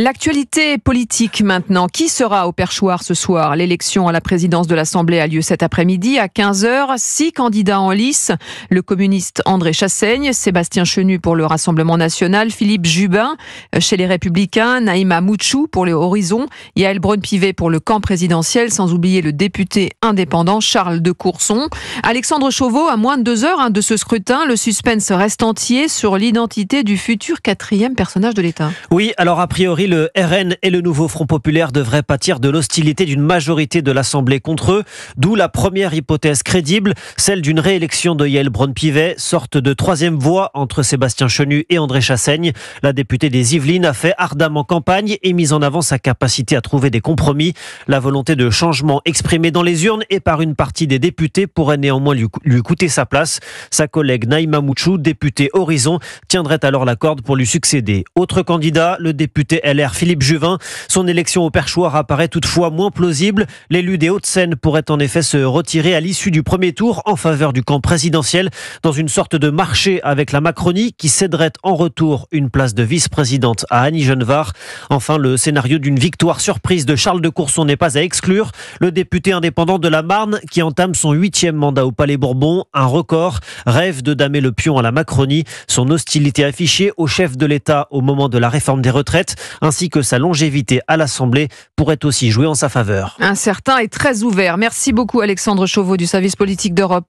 L'actualité politique maintenant. Qui sera au perchoir ce soir? L'élection à la présidence de l'Assemblée a lieu cet après-midi à 15h. 6 candidats en lice. Le communiste André Chassaigne, Sébastien Chenu pour le Rassemblement national, Philippe Jubin chez les Républicains, Naïma Mouchou pour les Horizons, Yaël Braun-Pivet pour le camp présidentiel, sans oublier le député indépendant Charles de Courson. Alexandre Chauveau, à moins de 2 heures de ce scrutin, le suspense reste entier sur l'identité du futur 4e personnage de l'État. Oui, alors a priori, le RN et le nouveau Front populaire devraient pâtir de l'hostilité d'une majorité de l'Assemblée contre eux, d'où la première hypothèse crédible, celle d'une réélection de Yaël Braun-Pivet, sorte de troisième voie entre Sébastien Chenu et André Chassaigne. La députée des Yvelines a fait ardemment campagne et mis en avant sa capacité à trouver des compromis. La volonté de changement exprimée dans les urnes et par une partie des députés pourrait néanmoins lui coûter sa place. Sa collègue Naïma Mouchou, députée Horizon, tiendrait alors la corde pour lui succéder. Autre candidat, le député LR Philippe Jubin. Son élection au perchoir apparaît toutefois moins plausible. L'élu des Hauts-de-Seine pourrait en effet se retirer à l'issue du premier tour en faveur du camp présidentiel dans une sorte de marché avec la Macronie qui céderait en retour une place de vice-présidente à Annie Genevard. Enfin, le scénario d'une victoire surprise de Charles de Courson n'est pas à exclure. Le député indépendant de la Marne qui entame son 8e mandat au Palais Bourbon, un record, rêve de damer le pion à la Macronie. Son hostilité affichée au chef de l'État au moment de la réforme des retraites ainsi que sa longévité à l'Assemblée pourrait aussi jouer en sa faveur. Incertain et très ouvert. Merci beaucoup Alexandre Chauveau du service politique d'Europe.